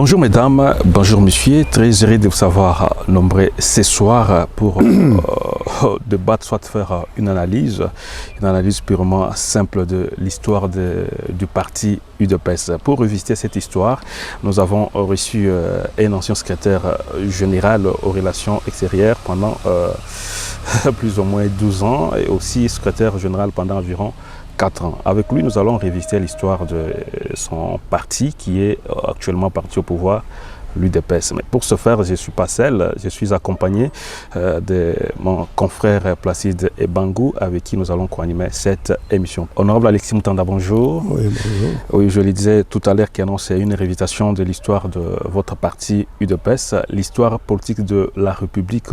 Bonjour mesdames, bonjour messieurs, très heureux de vous savoir nombreux ce soir pour débattre, soit faire une analyse purement simple de l'histoire du parti UDPS. Pour revisiter cette histoire, nous avons reçu un ancien secrétaire général aux relations extérieures pendant plus ou moins 12 ans et aussi secrétaire général pendant environ 4 ans. Avec lui, nous allons revisiter l'histoire de son parti qui est actuellement parti au pouvoir, l'UDPS. Mais pour ce faire, je ne suis pas seul, je suis accompagné de mon confrère Placide Ebangou avec qui nous allons co-animer cette émission. Honorable Alexis Moutanda, bonjour. Oui, bonjour. Oui, je le disais tout à l'heure qu'il annonçait une révitation de l'histoire de votre parti UDPS. L'histoire politique de la République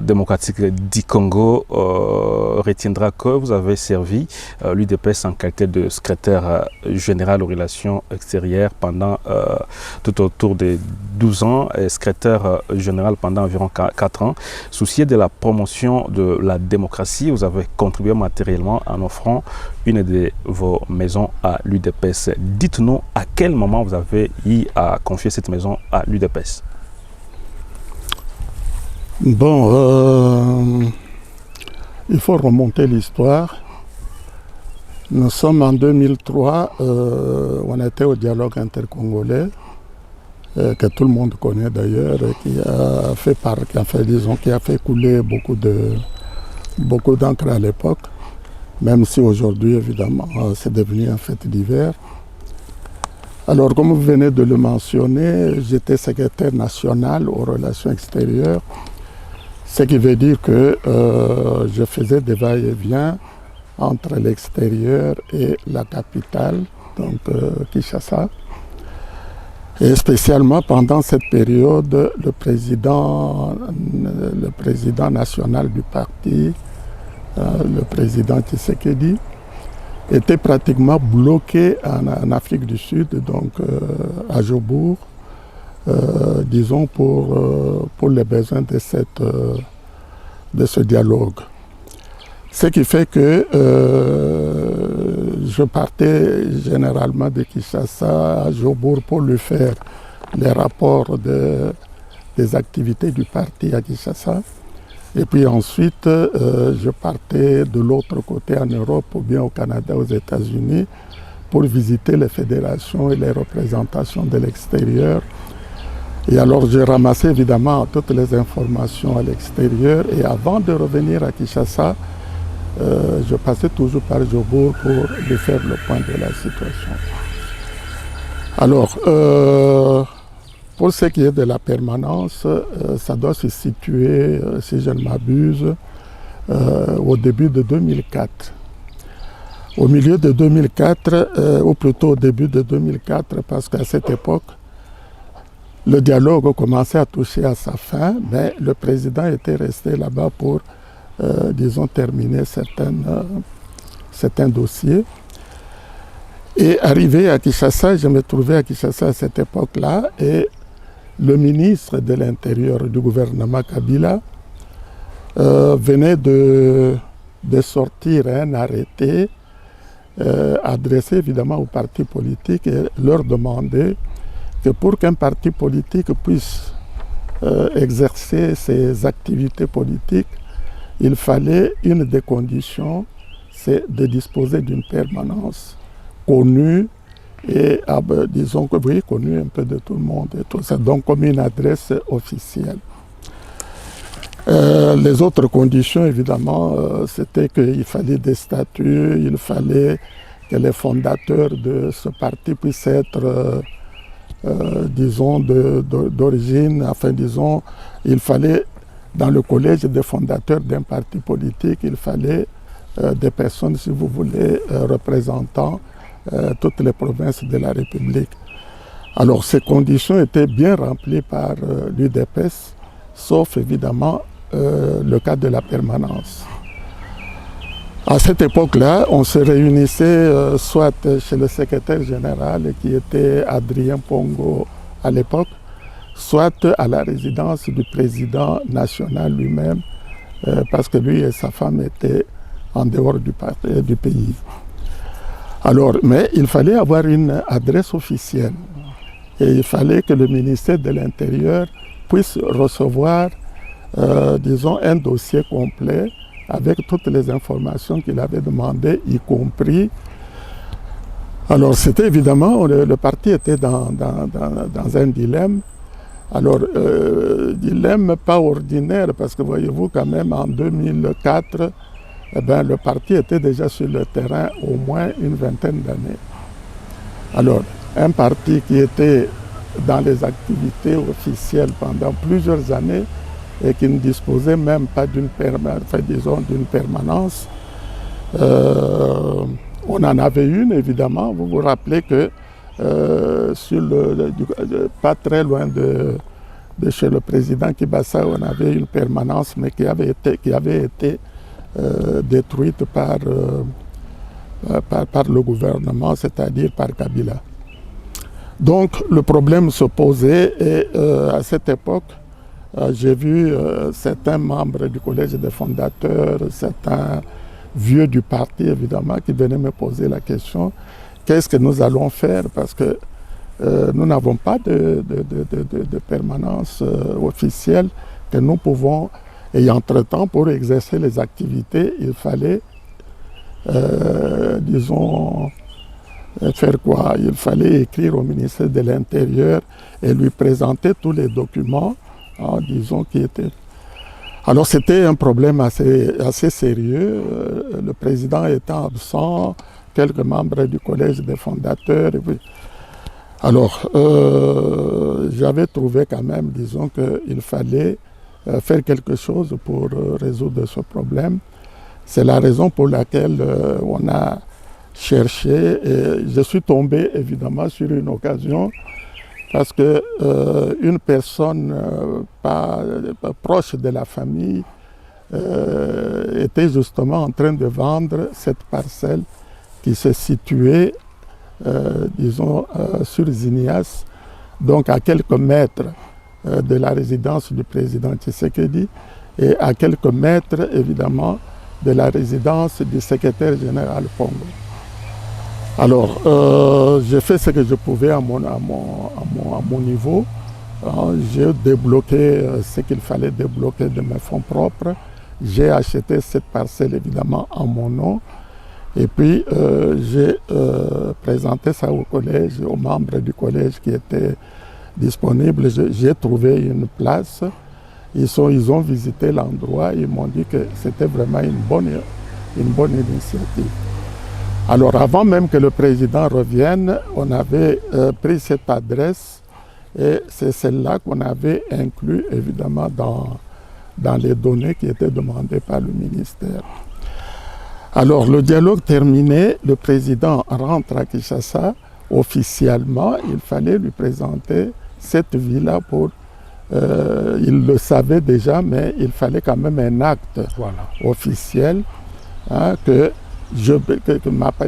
démocratique du Congo retiendra que vous avez servi l'UDPS en qualité de secrétaire général aux relations extérieures pendant tout autour de 12 ans et secrétaire général pendant environ 4 ans. Soucié de la promotion de la démocratie, vous avez contribué matériellement en offrant une de vos maisons à l'UDPS. Dites-nous à quel moment vous avez eu à confier cette maison à l'UDPS. Bon, il faut remonter l'histoire. Nous sommes en 2003, on était au dialogue intercongolais, que tout le monde connaît d'ailleurs, qui a fait couler beaucoup d'encre à l'époque, même si aujourd'hui, évidemment, c'est devenu un fait divers. Alors, comme vous venez de le mentionner, j'étais secrétaire national aux relations extérieures, ce qui veut dire que je faisais des va-et-vient entre l'extérieur et la capitale, donc Kinshasa. Et spécialement pendant cette période, le président national du parti, le président Tshisekedi, était pratiquement bloqué en Afrique du Sud, donc à Jobourg, disons pour les besoins de ce dialogue. Ce qui fait que je partais généralement de Kinshasa à Jobourg pour lui faire les rapports des activités du parti à Kinshasa. Et puis ensuite, je partais de l'autre côté en Europe ou bien au Canada, aux États-Unis, pour visiter les fédérations et les représentations de l'extérieur. Et alors, j'ai ramassé évidemment toutes les informations à l'extérieur. Et avant de revenir à Kinshasa, je passais toujours par Jobourg pour lui faire le point de la situation. Alors, pour ce qui est de la permanence, ça doit se situer, si je ne m'abuse, au début de 2004. Au milieu de 2004, ou plutôt au début de 2004, parce qu'à cette époque, le dialogue commençait à toucher à sa fin, mais le président était resté là-bas pour disons, terminer certains dossiers. Et arrivé à Kinshasa, je me trouvais à Kinshasa à cette époque-là, et le ministre de l'Intérieur du gouvernement Kabila venait de sortir un arrêté adressé évidemment aux partis politiques et leur demander que pour qu'un parti politique puisse exercer ses activités politiques, il fallait une des conditions, c'est de disposer d'une permanence connue et disons que oui, connue un peu de tout le monde et tout ça, donc comme une adresse officielle. Les autres conditions, évidemment, c'était qu'il fallait des statuts, il fallait que les fondateurs de ce parti puissent être, disons, d'origine, enfin, disons, il fallait dans le collège des fondateurs d'un parti politique, il fallait des personnes, si vous voulez, représentant toutes les provinces de la République. Alors ces conditions étaient bien remplies par l'UDPS, sauf évidemment le cas de la permanence. À cette époque-là, on se réunissait soit chez le secrétaire général qui était Adrien Pongo à l'époque, soit à la résidence du président national lui-même, parce que lui et sa femme étaient en dehors du pays. Alors, mais il fallait avoir une adresse officielle. Et il fallait que le ministère de l'Intérieur puisse recevoir, disons, un dossier complet avec toutes les informations qu'il avait demandées, y compris. Alors c'était évidemment, le parti était dans un dilemme. Alors, dilemme pas ordinaire, parce que voyez-vous quand même en 2004, eh ben, le parti était déjà sur le terrain au moins une vingtaine d'années. Alors, un parti qui était dans les activités officielles pendant plusieurs années et qui ne disposait même pas d'une permanence, on en avait une évidemment. Vous vous rappelez que pas très loin de chez le président Kibasa, on avait une permanence, mais qui avait été détruite par le gouvernement, c'est-à-dire par Kabila. Donc le problème se posait et à cette époque, j'ai vu certains membres du collège des fondateurs, certains vieux du parti évidemment, qui venaient me poser la question: qu'est-ce que nous allons faire, parce que nous n'avons pas de permanence officielle que nous pouvons. Et entre-temps, pour exercer les activités, il fallait, disons, faire quoi? Il fallait écrire au ministère de l'Intérieur et lui présenter tous les documents, disons, qui étaient... Alors c'était un problème assez sérieux. Le président étant absent, quelques membres du collège des fondateurs. Et puis... Alors, j'avais trouvé quand même, disons, qu'il fallait faire quelque chose pour résoudre ce problème. C'est la raison pour laquelle on a cherché, et je suis tombé évidemment sur une occasion, parce que une personne pas proche de la famille était justement en train de vendre cette parcelle qui se situait, disons, sur Zinias, donc à quelques mètres de la résidence du président Tshisekedi et à quelques mètres, évidemment, de la résidence du secrétaire général Pongo. Alors, j'ai fait ce que je pouvais à mon niveau. J'ai débloqué ce qu'il fallait débloquer de mes fonds propres. J'ai acheté cette parcelle, évidemment, en mon nom. Et puis, j'ai présenté ça au collège, aux membres du collège qui étaient disponibles. J'ai trouvé une place. Ils ont visité l'endroit. Ils m'ont dit que c'était vraiment une bonne initiative. Alors, avant même que le président revienne, on avait pris cette adresse et c'est celle-là qu'on avait inclus, évidemment, dans les données qui étaient demandées par le ministère. Alors, le dialogue terminé, le président rentre à Kinshasa. Officiellement, il fallait lui présenter cette villa pour... il le savait déjà, mais il fallait quand même un acte officiel, que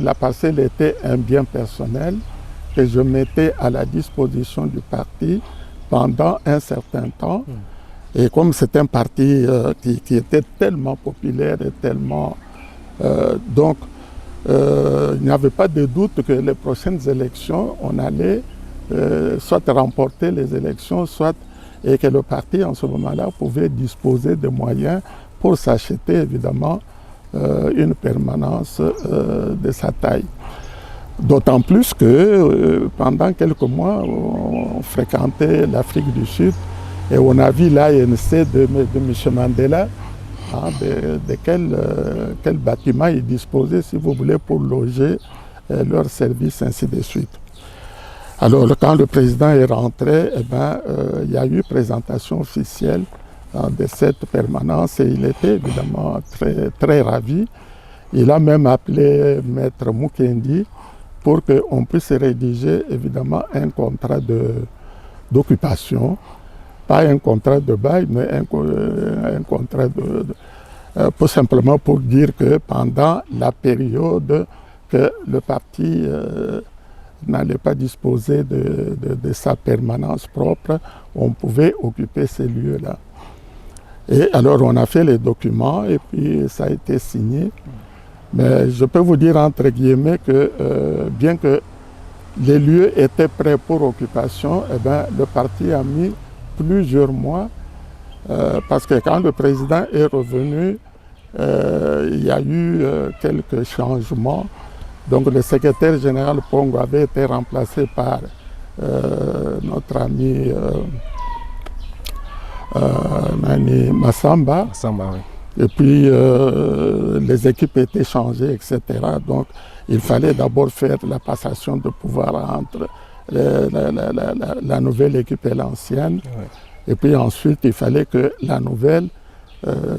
la parcelle était un bien personnel, que je mettais à la disposition du parti pendant un certain temps. Et comme c'est un parti qui était tellement populaire et tellement... donc, il n'y avait pas de doute que les prochaines élections, on allait soit remporter les élections, soit... et que le parti, en ce moment-là, pouvait disposer de moyens pour s'acheter, évidemment, une permanence de sa taille. D'autant plus que pendant quelques mois, on fréquentait l'Afrique du Sud et on a vu l'ANC de M. Mandela, de quel bâtiment ils disposaient, si vous voulez, pour loger leurs services, ainsi de suite. Alors, quand le président est rentré, il y a eu présentation officielle de cette permanence et il était évidemment très, très ravi. Il a même appelé Maître Mukendi pour qu'on puisse rédiger évidemment un contrat d'occupation, pas un contrat de bail, mais un contrat pour simplement pour dire que pendant la période que le parti n'allait pas disposer de sa permanence propre, on pouvait occuper ces lieux-là. Et alors on a fait les documents et puis ça a été signé. Mais je peux vous dire entre guillemets que bien que les lieux étaient prêts pour occupation, eh bien, le parti a mis plusieurs mois parce que quand le président est revenu, il y a eu quelques changements. Donc le secrétaire général Pongo avait été remplacé par notre ami Massamba. Massamba, oui. Et puis les équipes étaient changées, etc. Donc il fallait d'abord faire la passation de pouvoir entre la nouvelle équipe et l'ancienne. Oui. Et puis ensuite, il fallait que la nouvelle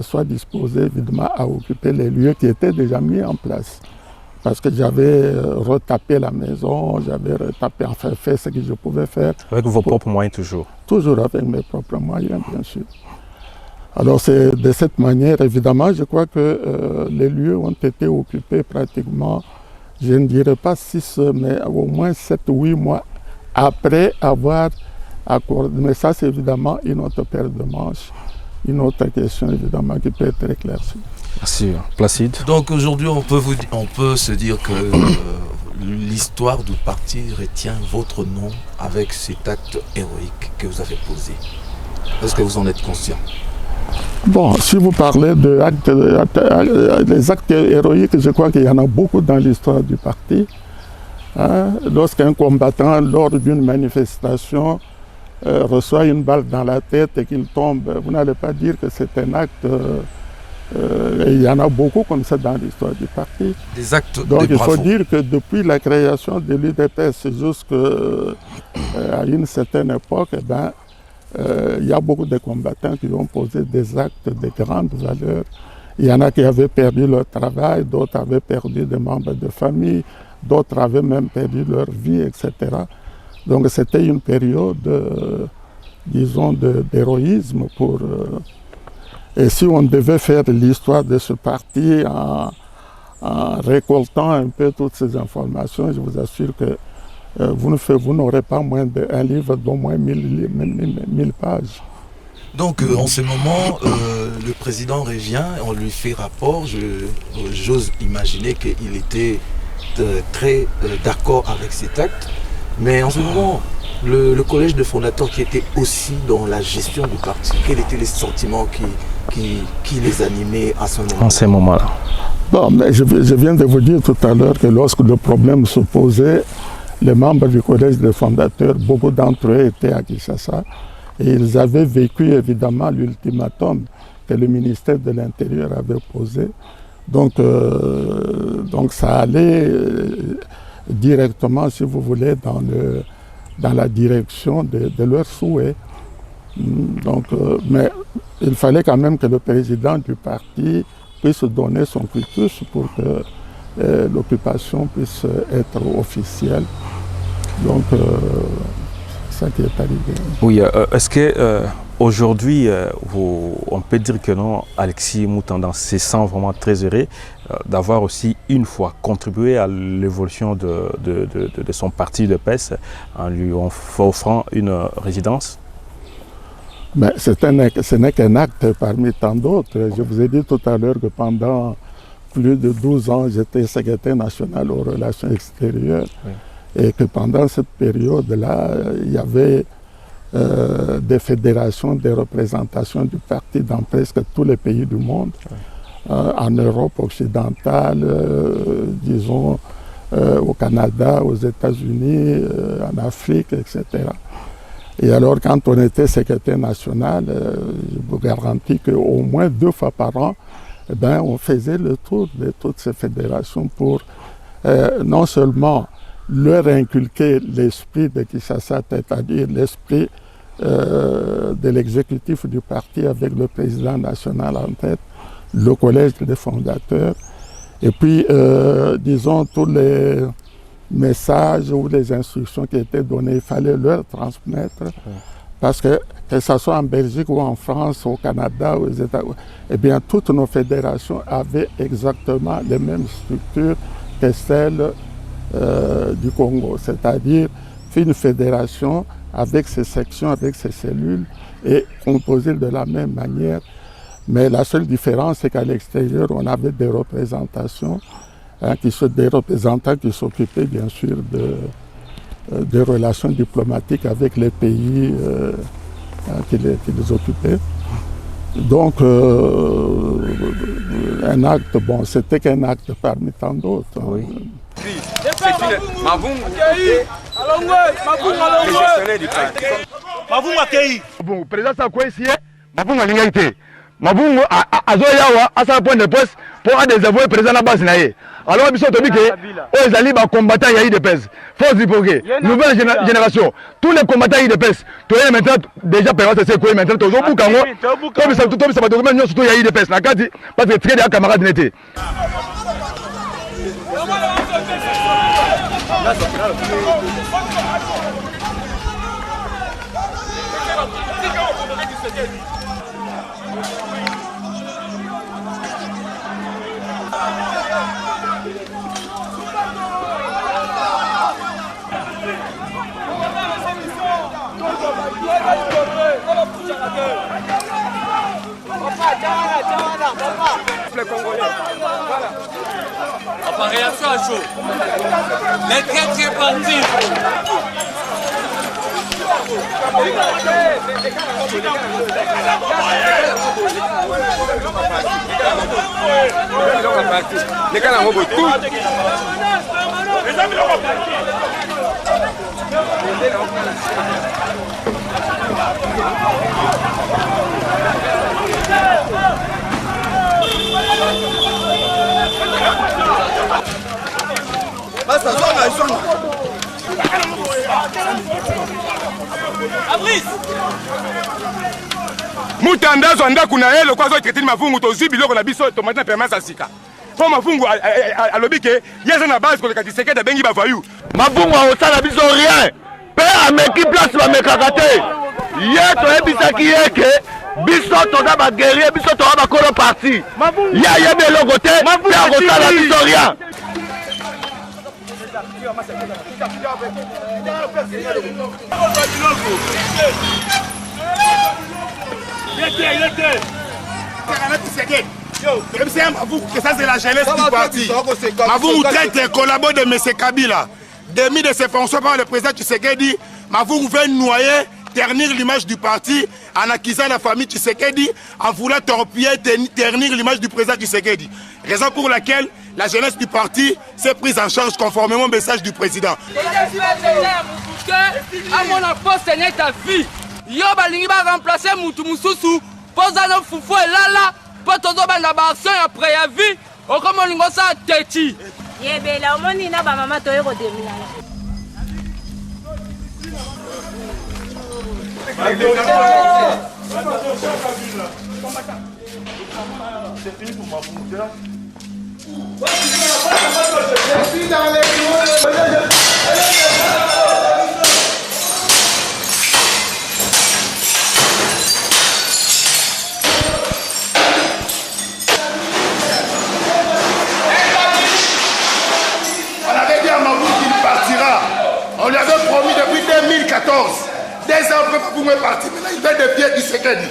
soit disposée évidemment à occuper les lieux qui étaient déjà mis en place. Parce que j'avais retapé la maison, j'avais retapé, enfin fait ce que je pouvais faire. Avec vos propres moyens toujours? Toujours avec mes propres moyens, bien sûr. Alors c'est de cette manière, évidemment, je crois que les lieux ont été occupés pratiquement, je ne dirais pas 6, mais au moins 7 ou 8 mois après avoir accordé. Mais ça, c'est évidemment une autre paire de manches, une autre question évidemment qui peut être éclaircie. Merci. Placide. Donc aujourd'hui, on peut se dire que l'histoire du parti retient votre nom avec cet acte héroïque que vous avez posé. Est-ce que vous en êtes conscient? Bon, si vous parlez des actes héroïques, je crois qu'il y en a beaucoup dans l'histoire du parti. Hein? Lorsqu'un combattant, lors d'une manifestation, reçoit une balle dans la tête et qu'il tombe, vous n'allez pas dire que c'est un acte... il y en a beaucoup comme ça dans l'histoire du parti. Des actes de Donc il faut bravoure. dire que depuis la création de l'UDPS jusqu'à une certaine époque, eh ben, il y a beaucoup de combattants qui ont posé des actes de grande valeur. Il y en a qui avaient perdu leur travail, d'autres avaient perdu des membres de famille, d'autres avaient même perdu leur vie, etc. Donc c'était une période, disons, d'héroïsme pour... et si on devait faire l'histoire de ce parti en récoltant un peu toutes ces informations, je vous assure que vous n'aurez pas moins d'un livre d'au moins 1000 pages. Donc en ce moment, le président revient, on lui fait rapport. J'ose imaginer qu'il était très d'accord avec cet acte. Mais en ce moment, le collège de fondateurs qui était aussi dans la gestion du parti, quels étaient les sentiments qui les animaient à ce moment-là? En ces moments-là. Bon, mais je viens de vous dire tout à l'heure que lorsque le problème se posait, les membres du collège des fondateurs, beaucoup d'entre eux étaient à Kinshasa et ils avaient vécu évidemment l'ultimatum que le ministère de l'Intérieur avait posé. Donc ça allait directement, si vous voulez, dans la direction de leurs souhaits. Donc, mais il fallait quand même que le président du parti puisse donner son cutus pour que l'occupation puisse être officielle. Donc, c'est ça qui est arrivé. Oui, est-ce que aujourd'hui, on peut dire que non, Alexis Moutanda se sent vraiment très heureux d'avoir aussi une fois contribué à l'évolution de son parti de PES en lui offrant une résidence? Mais ce n'est qu'un acte parmi tant d'autres. Je vous ai dit tout à l'heure que pendant plus de 12 ans, j'étais secrétaire national aux relations extérieures. Oui. Et que pendant cette période-là, il y avait des fédérations, des représentations du parti dans presque tous les pays du monde. Oui. En Europe occidentale, disons, au Canada, aux États-Unis, en Afrique, etc. Et alors, quand on était secrétaire national, je vous garantis qu'au moins 2 fois par an, eh ben, on faisait le tour de toutes ces fédérations pour non seulement leur inculquer l'esprit de Kinshasa, c'est-à-dire l'esprit de l'exécutif du parti avec le président national en tête, le collège des fondateurs, et puis, disons, tous les messages ou les instructions qui étaient données, il fallait leur transmettre, parce que ce soit en Belgique ou en France, au Canada, aux États-Unis, eh bien, toutes nos fédérations avaient exactement les mêmes structures que celles du Congo, c'est-à-dire une fédération avec ses sections, avec ses cellules, et composée de la même manière. Mais la seule différence, c'est qu'à l'extérieur, on avait des représentations, des représentants qui s'occupaient bien sûr des relations diplomatiques avec les pays qui les occupaient. Donc, un acte, bon, c'était qu'un acte parmi tant d'autres. Oui. Bon, président Sakoué, Mavungu a l'ingalité. Mavungu a Zoyawa, à sa point de presse, pour un désavoué président à la base. Alors, ils sont dit que les alliés combattants de pèse. Force du progrès, nouvelle génération. Tous les combattants de pèse. Tous les maintenant, déjà, c'est quoi maintenant, tous les Boukango, comme ça, tout ça va devenir surtout de pèse. Parce que très bien, camarades n'étaient. Les Congolais. Voilà. En réaction à chaud. Les traîtres partis. Les gars n'ont pas tout. Mutanda zonda kuna ele kwa zo traité Mavungu tozi biloko na biso to maintenant permanence asika. Po Mavungu alobi ke yeza na base ko le katiseke da bengi ba vayu. Mavungu a osala biso rien. Pe ameki place ba mekakate. Ye to ebisaki yeke biso toza ba guerrier biso to ba kolo parti. Ya yebe eloko te pe a osala biso rien. Ça c'est la jeunesse du parti. Mavungu traite collabore de M. Kabila. Demi de ses fonctions par le président Tshisekedi, Mavungu veut noyer, ternir l'image du parti en accusant la famille Tshisekedi, en voulant torpiller, ternir l'image du président Tshisekedi. Raison pour laquelle la jeunesse du parti s'est prise en charge conformément au message du président. À mon poste n'est ta vie. Yo balingi ba remplacer mutu mususu. Posa no fufu elala. Potozo ba na ba action ya préavis. Okomo lingo sa teti. Yebela omoni na ba mama toye ko demina. C'est fini pour moi. Je suis dans les On avait dit à Mavungu qu'il partira. On lui avait promis depuis 2014. 2 ans après Mavungu est parti. Maintenant il fait des pieds du Tshisekedi.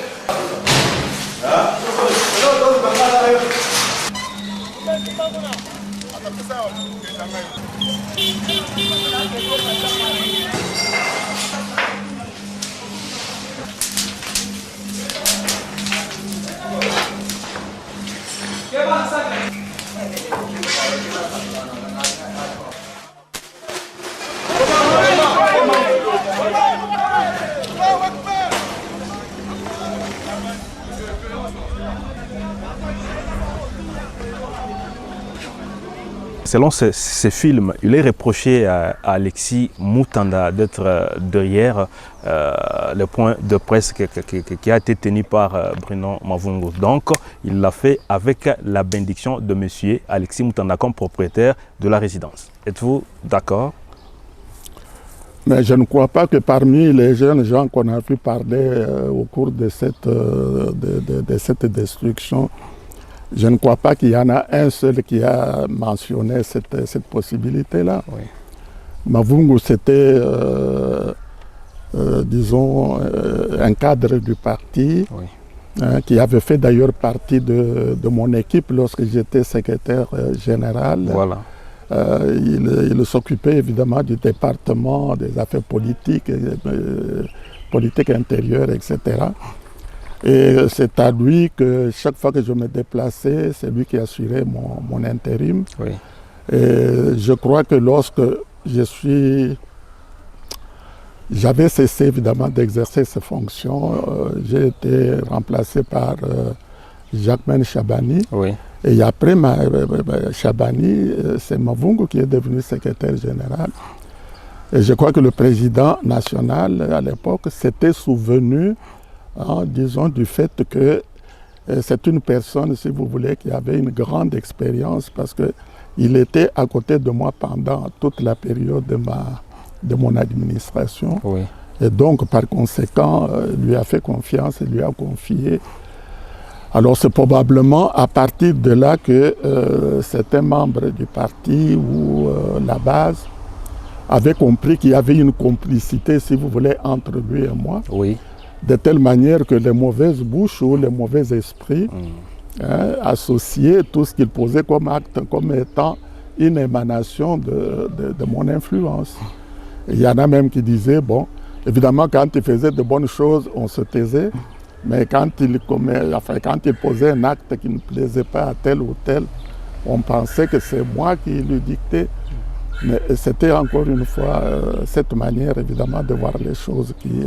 Selon ces films, il est reproché à Alexis Mutanda d'être derrière le point de presse qui a été tenu par Bruno Mavungu. Donc, il l'a fait avec la bénédiction de M. Alexis Mutanda comme propriétaire de la résidence. Êtes-vous d'accord? Mais je ne crois pas que parmi les jeunes gens qu'on a pu parler au cours de cette destruction, je ne crois pas qu'il y en a un seul qui a mentionné cette possibilité-là. Oui. Mavungu, c'était, disons, un cadre du parti, Oui. Qui avait fait d'ailleurs partie de mon équipe lorsque j'étais secrétaire général. Voilà. Il s'occupait évidemment du département des affaires politiques, politique intérieure, etc. Et c'est à lui que chaque fois que je me déplaçais, c'est lui qui assurait mon intérim. Oui. Et je crois que lorsque j'avais cessé évidemment d'exercer ces fonctions, j'ai été remplacé par Jacquemaine Chabani. Oui. Et après Chabani, c'est Mavungu qui est devenu secrétaire général. Et je crois que le président national à l'époque s'était souvenu, disons, du fait que c'est une personne, si vous voulez, qui avait une grande expérience parce qu'il était à côté de moi pendant toute la période de mon administration. Oui. Et donc, par conséquent, lui a fait confiance et lui a confié. Alors, c'est probablement à partir de là que certains membres du parti ou la base avaient compris qu'il y avait une complicité, si vous voulez, entre lui et moi. Oui. De telle manière que les mauvaises bouches ou les mauvais esprits associaient tout ce qu'ils posaient comme acte comme étant une émanation de mon influence. Il y en a même qui disaient, bon, évidemment, quand il faisait de bonnes choses, on se taisait, mais quand il posait un acte qui ne plaisait pas à tel ou tel, on pensait que c'est moi qui lui dictais. Mais c'était encore une fois cette manière, évidemment, de voir les choses qui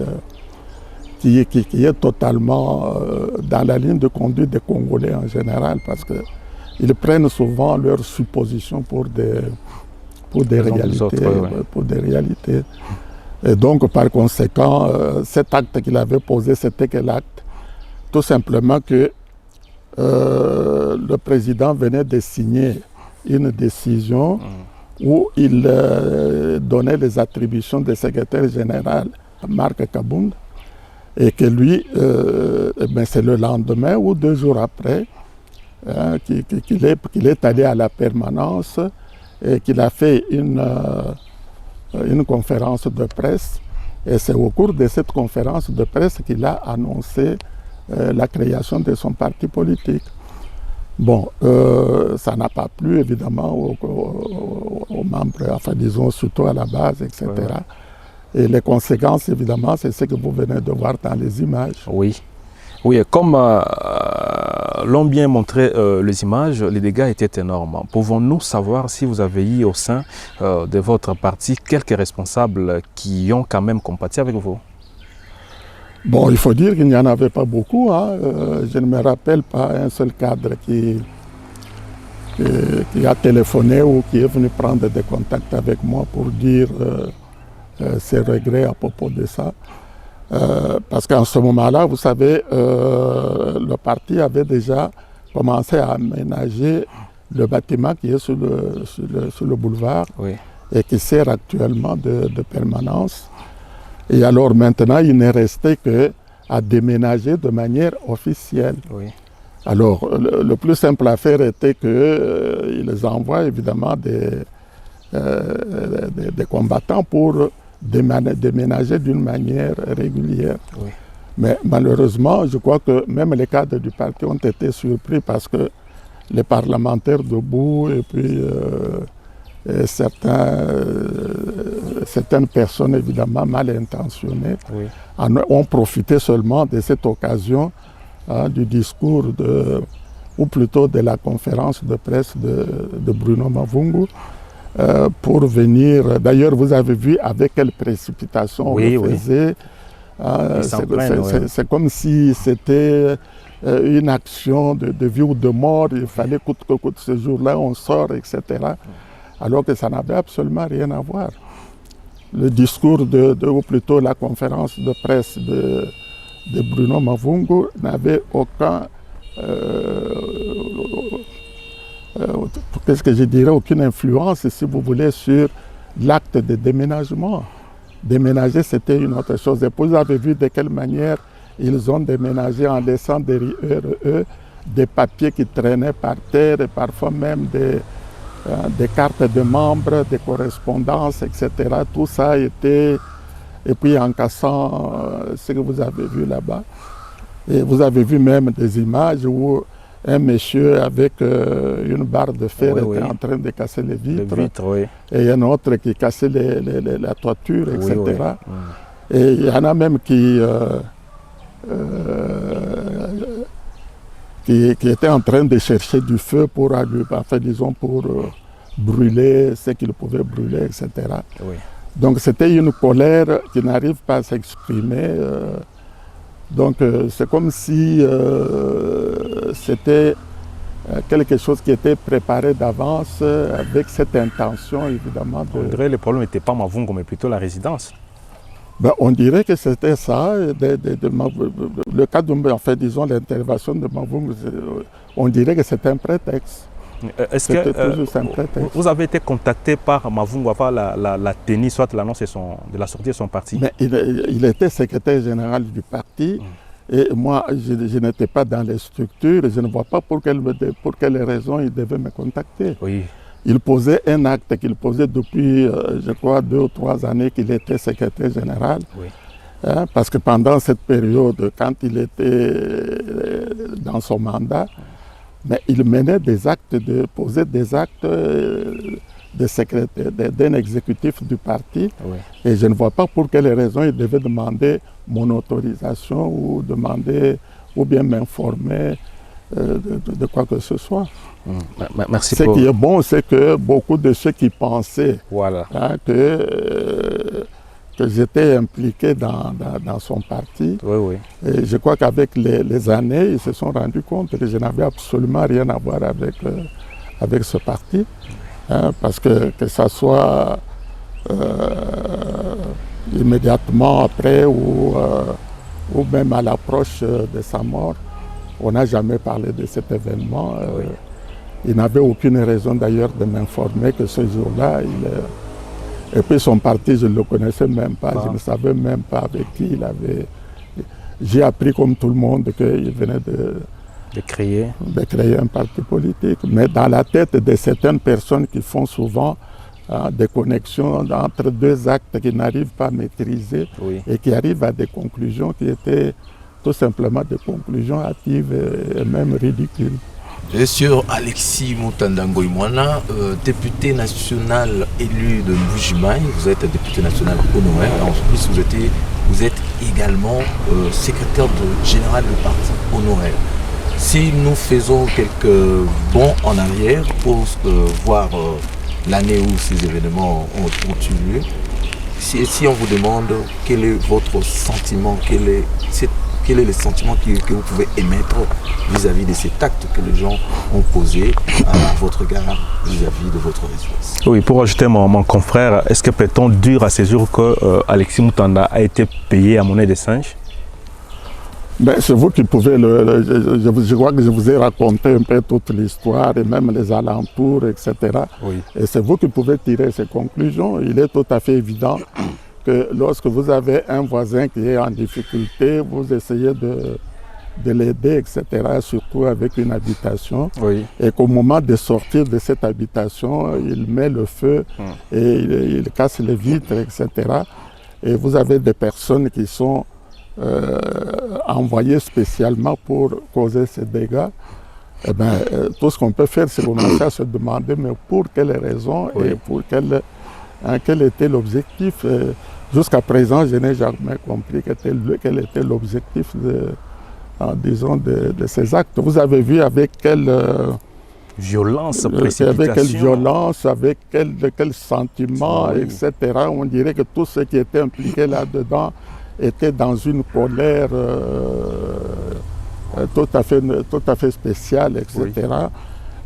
est totalement dans la ligne de conduite des Congolais en général, parce qu'ils prennent souvent leurs suppositions pour des réalités. Et donc, par conséquent, cet acte qu'il avait posé, c'était quel acte? Tout simplement que le président venait de signer une décision où il donnait les attributions du secrétaire général Marc Kabund, et que lui, c'est le lendemain ou 2 jours après qu'il est allé à la permanence et qu'il a fait une conférence de presse. Et c'est au cours de cette conférence de presse qu'il a annoncé la création de son parti politique. Bon, ça n'a pas plu évidemment aux membres, enfin disons surtout à la base, etc. Ouais. Et les conséquences, évidemment, c'est ce que vous venez de voir dans les images. Oui. Oui, comme l'ont bien montré les images, les dégâts étaient énormes. Pouvons-nous savoir si vous avez eu au sein de votre parti quelques responsables qui ont quand même compati avec vous? Bon, il faut dire qu'il n'y en avait pas beaucoup. Je ne me rappelle pas un seul cadre qui a téléphoné ou qui est venu prendre des contacts avec moi pour dire ses regrets à propos de ça. Parce qu'en ce moment-là, vous savez, le parti avait déjà commencé à aménager le bâtiment qui est sur le boulevard, oui, et qui sert actuellement de permanence. Et alors maintenant, il n'est resté qu'à déménager de manière officielle. Oui. Alors, le plus simple à faire était qu'ils envoient évidemment des combattants pour déménager d'une manière régulière. Oui. Mais malheureusement, je crois que même les cadres du parti ont été surpris parce que les parlementaires debout et puis certaines personnes évidemment mal intentionnées, oui, ont profité seulement de cette occasion du discours ou plutôt de la conférence de presse de Bruno Mavungu pour venir. D'ailleurs, vous avez vu avec quelle précipitation oui, on le faisait. Oui. C'est comme si c'était une action de vie ou de mort. Il fallait coûte que coûte ce jour-là, on sort, etc. Alors que ça n'avait absolument rien à voir. Le discours ou plutôt la conférence de presse de Bruno Mavungu n'avait aucun, qu'est-ce que je dirais, aucune influence, si vous voulez, sur l'acte de déménagement. Déménager, c'était une autre chose. Et puis, vous avez vu de quelle manière ils ont déménagé en laissant des papiers qui traînaient par terre et parfois même des cartes de membres, des correspondances, etc. Tout ça a été... Et puis en cassant ce que vous avez vu là-bas. Et vous avez vu même des images où un monsieur avec une barre de fer était en train de casser les vitres. Et un autre qui cassait la toiture, etc. Et il y en a même qui étaient en train de chercher du feu pour brûler ce qu'ils pouvaient brûler, etc. Donc c'était une colère qui n'arrive pas à s'exprimer. Donc c'est comme si c'était quelque chose qui était préparé d'avance avec cette intention évidemment de... On dirait que le problème n'était pas Mavungo mais plutôt la résidence. Ben, on dirait que c'était ça. Le cas de, enfin, disons, l'intervention de Mavungo, on dirait que c'était un prétexte. Est-ce que vous avez été contacté par Mavungo avant la tenue, soit l'annonce de la sortie de son parti? Mais il était secrétaire général du parti et moi je n'étais pas dans les structures, je ne vois pas pour quelles raisons il devait me contacter. Il posait un acte qu'il posait depuis, je crois, 2 ou 3 années qu'il était secrétaire général. Hein, parce que pendant cette période, quand il était dans son mandat, mais il menait des actes, posait des actes d'un exécutif du parti. Et je ne vois pas pour quelles raisons il devait demander mon autorisation ou bien m'informer de quoi que ce soit. Merci. Ce qui est bon, c'est que beaucoup de ceux qui pensaient que j'étais impliqué dans son parti, et je crois qu'avec les années, ils se sont rendus compte que je n'avais absolument rien à voir avec ce parti, hein, parce que ça soit immédiatement après ou même à l'approche de sa mort, on n'a jamais parlé de cet événement. Il n'avait aucune raison d'ailleurs de m'informer que ce jour-là, et puis son parti, je ne le connaissais même pas, je ne savais même pas avec qui il avait... J'ai appris comme tout le monde qu'il venait de créer un parti politique. Mais dans la tête de certaines personnes qui font souvent des connexions entre 2 actes qu'ils n'arrivent pas à maîtriser et qui arrivent à des conclusions qui étaient tout simplement des conclusions hâtives et même ridicules. Monsieur Alexis Mutanda Ngoïmwana, député national élu de Mbujimaï, vous êtes député national honoraire, en plus vous êtes également secrétaire général du parti honoraire. Si nous faisons quelques bons en arrière pour voir l'année où ces événements ont eu lieu, si on vous demande quel est votre sentiment, quel est le sentiment que vous pouvez émettre vis-à-vis de cet acte que les gens ont posé à votre égard vis-à-vis de votre résidence? Oui, pour ajouter mon confrère, est-ce que peut-on dire à ces jours que Alexis Mutanda a été payé à monnaie de singe? Ben, c'est vous qui pouvez, je crois que je vous ai raconté un peu toute l'histoire et même les alentours, etc. Et c'est vous qui pouvez tirer ces conclusions. Il est tout à fait évident que lorsque vous avez un voisin qui est en difficulté, vous essayez de l'aider, etc., surtout avec une habitation, et qu'au moment de sortir de cette habitation, il met le feu et il casse les vitres, etc. Et vous avez des personnes qui sont envoyées spécialement pour causer ces dégâts. Eh bien, tout ce qu'on peut faire, c'est commencer à se demander mais pour quelles raisons et pour quel était l'objectif. Jusqu'à présent, je n'ai jamais compris quel était l'objectif disons, de ces actes. Vous avez vu avec quelle violence, avec quel sentiment, etc. On dirait que tous ceux qui étaient impliqués là-dedans étaient dans une colère tout à fait spéciale, etc.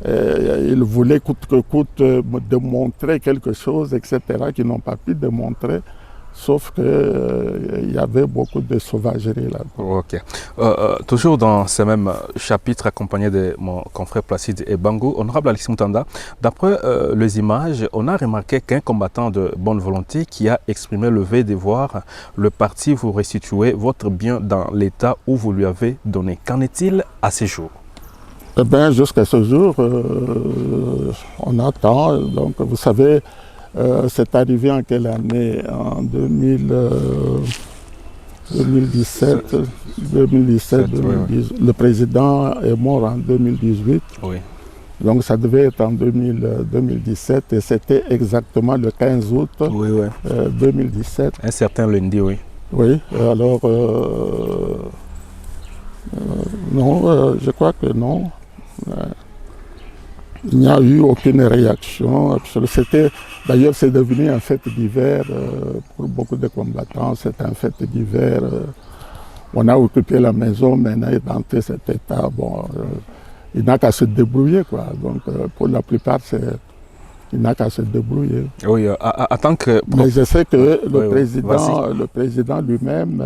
Ils voulaient coûte que coûte démontrer quelque chose, etc., qu'ils n'ont pas pu démontrer. Sauf qu'il y avait beaucoup de sauvagerie là-dedans. Toujours dans ce même chapitre, accompagné de mon confrère Placide Ebangou, honorable Alexis Mutanda, d'après les images, on a remarqué qu'un combattant de bonne volonté qui a exprimé le vœu de voir le parti vous restituer votre bien dans l'état où vous lui avez donné. Qu'en est-il à ce jour? Eh bien, jusqu'à ce jour, on attend. Donc, vous savez, c'est arrivé en quelle année? En 2017, 2010. Le président est mort en 2018. Oui. Donc ça devait être en 2017 et c'était exactement le 15 août 2017. Un certain lundi, oui. Oui, alors non, je crois que non. Il n'y a eu aucune réaction. D'ailleurs, c'est devenu un fête d'hiver pour beaucoup de combattants. C'est un fête d'hiver. On a occupé la maison, maintenant dans cet état. Bon, il n'a qu'à se débrouiller, quoi. Donc, pour la plupart, il n'a qu'à se débrouiller. Oui, en tant que... Mais je sais que le président lui-même,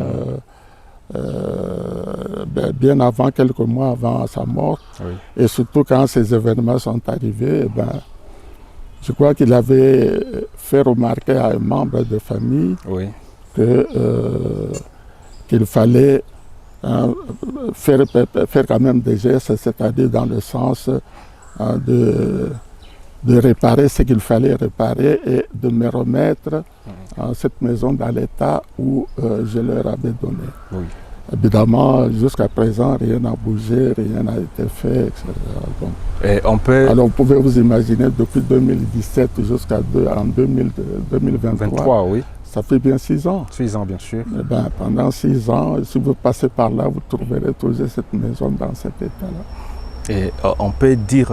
bien avant, quelques mois avant sa mort, et surtout quand ces événements sont arrivés, je crois qu'il avait fait remarquer à un membre de famille qu'il fallait faire quand même des gestes, c'est-à-dire dans le sens de réparer ce qu'il fallait réparer et de me remettre cette maison dans l'état où je leur avais donné. Oui. Évidemment, jusqu'à présent, rien n'a bougé, rien n'a été fait, etc. Donc, alors, vous pouvez vous imaginer, depuis 2017 jusqu'à 2023, oui. Ça fait bien 6 ans. 6 ans, bien sûr. Et pendant 6 ans, si vous passez par là, vous trouverez toujours cette maison dans cet état-là. Et on peut dire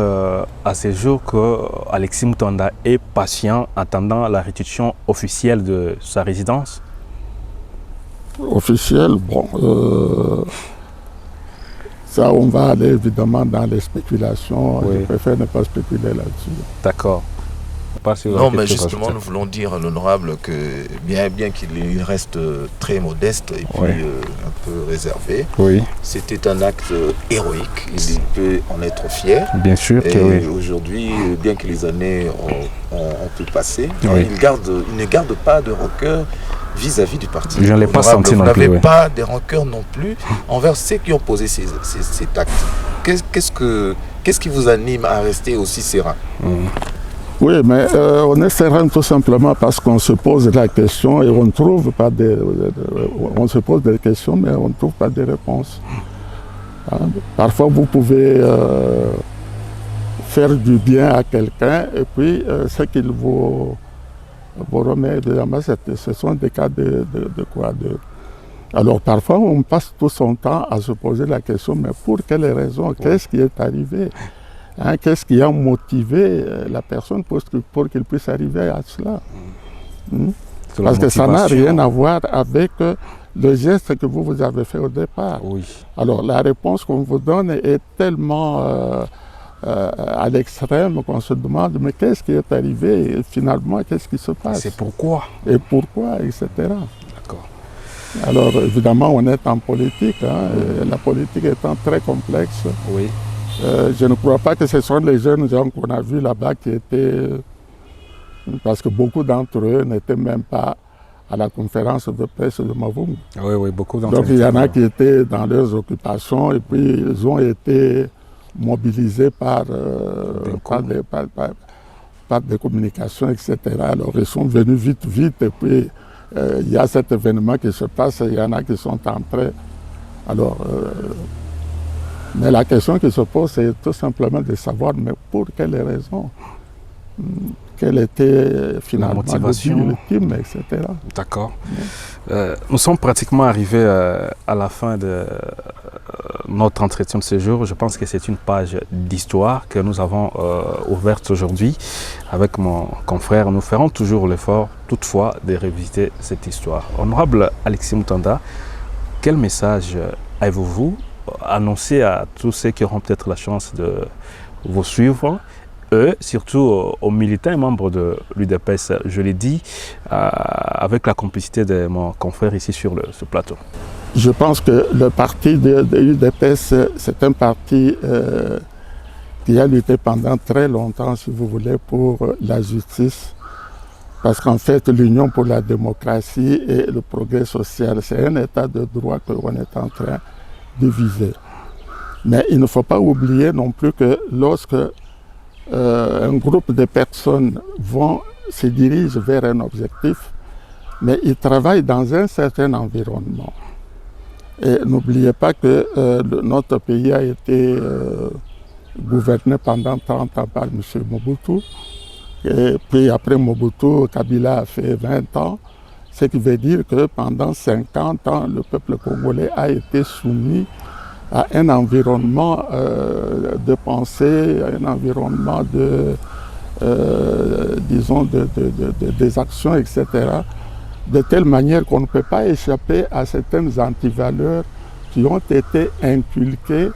à ce jour qu'Alexis Mutanda est patient en attendant la restitution officielle de sa résidence. Officielle, bon, ça on va aller évidemment dans les spéculations. Je préfère ne pas spéculer là-dessus. D'accord. Non, mais justement, nous voulons dire à l'honorable que bien qu'il reste très modeste et puis un peu réservé, c'était un acte héroïque. Il peut en être fier. Bien sûr. Et aujourd'hui, bien que les années ont pu passer, il ne garde pas de rancœur vis-à-vis du parti. Je ne l'ai pas senti non plus. Vous n'avez pas de rancœur non plus envers ceux qui ont posé cet acte. Qu'est-ce qui vous anime à rester aussi serein? Oui, mais on est serein tout simplement parce qu'on se pose la question et on ne trouve pas on se pose des questions, mais on ne trouve pas de réponses. Parfois, vous pouvez faire du bien à quelqu'un et puis ce qu'il vous remet, évidemment, ce sont des cas de quoi Alors parfois, on passe tout son temps à se poser la question, mais pour quelles raisons? Qu'est-ce qui est arrivé? Qu'est-ce qui a motivé la personne pour qu'il puisse arriver à cela? Parce que ça n'a rien à voir avec le geste que vous avez fait au départ. Alors la réponse qu'on vous donne est tellement à l'extrême qu'on se demande mais qu'est-ce qui est arrivé et finalement qu'est-ce qui se passe? C'est pourquoi? Et pourquoi, etc. D'accord. Alors évidemment on est en politique, et la politique étant très complexe. Je ne crois pas que ce sont les jeunes gens qu'on a vus là-bas qui étaient... Parce que beaucoup d'entre eux n'étaient même pas à la conférence de presse de Mavungu. Oui, beaucoup d'entre eux. Donc il y en a qui étaient dans leurs occupations et puis ils ont été mobilisés par des communications, etc. Alors ils sont venus vite et puis il y a cet événement qui se passe et il y en a qui sont entrés. Alors... mais la question qui se pose, c'est tout simplement de savoir, mais pour quelles raisons? Quelle était finalement la motivation ultime, etc. D'accord. Nous sommes pratiquement arrivés à la fin de notre entretien de ce jour. Je pense que c'est une page d'histoire que nous avons ouverte aujourd'hui avec mon confrère. Nous ferons toujours l'effort, toutefois, de revisiter cette histoire. Honorable Alexis Mutanda, quel message avez-vous annoncer à tous ceux qui auront peut-être la chance de vous suivre, surtout aux militants et membres de l'UDPS, je l'ai dit, avec la complicité de mon confrère ici sur ce plateau? Je pense que le parti de l'UDPS, c'est un parti qui a lutté pendant très longtemps, si vous voulez, pour la justice. Parce qu'en fait, l'Union pour la démocratie et le progrès social, c'est un état de droit qu'on est en train divisé. Mais il ne faut pas oublier non plus que lorsque un groupe de personnes se dirige vers un objectif, mais ils travaillent dans un certain environnement. Et n'oubliez pas que notre pays a été gouverné pendant 30 ans par M. Mobutu. Et puis après Mobutu, Kabila a fait 20 ans. Ce qui veut dire que pendant 50 ans, le peuple congolais a été soumis à un environnement de pensée, un environnement des actions, etc., de telle manière qu'on ne peut pas échapper à certaines antivaleurs qui ont été inculquées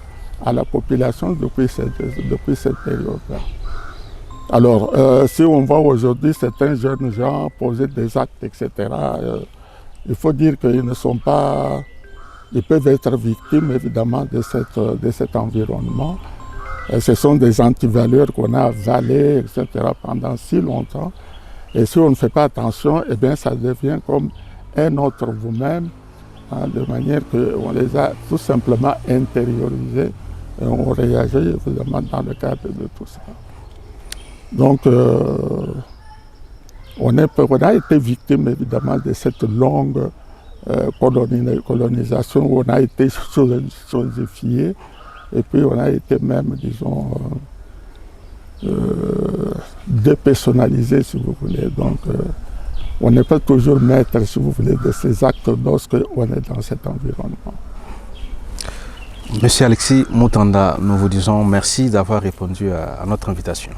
à la population depuis cette période-là. Alors, si on voit aujourd'hui certains jeunes gens poser des actes, etc., il faut dire qu'ils ne sont pas... Ils peuvent être victimes, évidemment, de cet environnement. Ce sont des antivaleurs qu'on a avalées, etc., pendant si longtemps. Et si on ne fait pas attention, eh bien, ça devient comme un autre vous-même, hein, de manière qu'on les a tout simplement intériorisés et on réagit, évidemment, dans le cadre de tout ça. Donc, on a été victime, évidemment, de cette longue colonisation où on a été chosifié et puis on a été même, disons, dépersonnalisé, si vous voulez. Donc, on n'est pas toujours maître, si vous voulez, de ces actes lorsqu'on est dans cet environnement. Monsieur Alexis Moutanda, nous vous disons merci d'avoir répondu à notre invitation.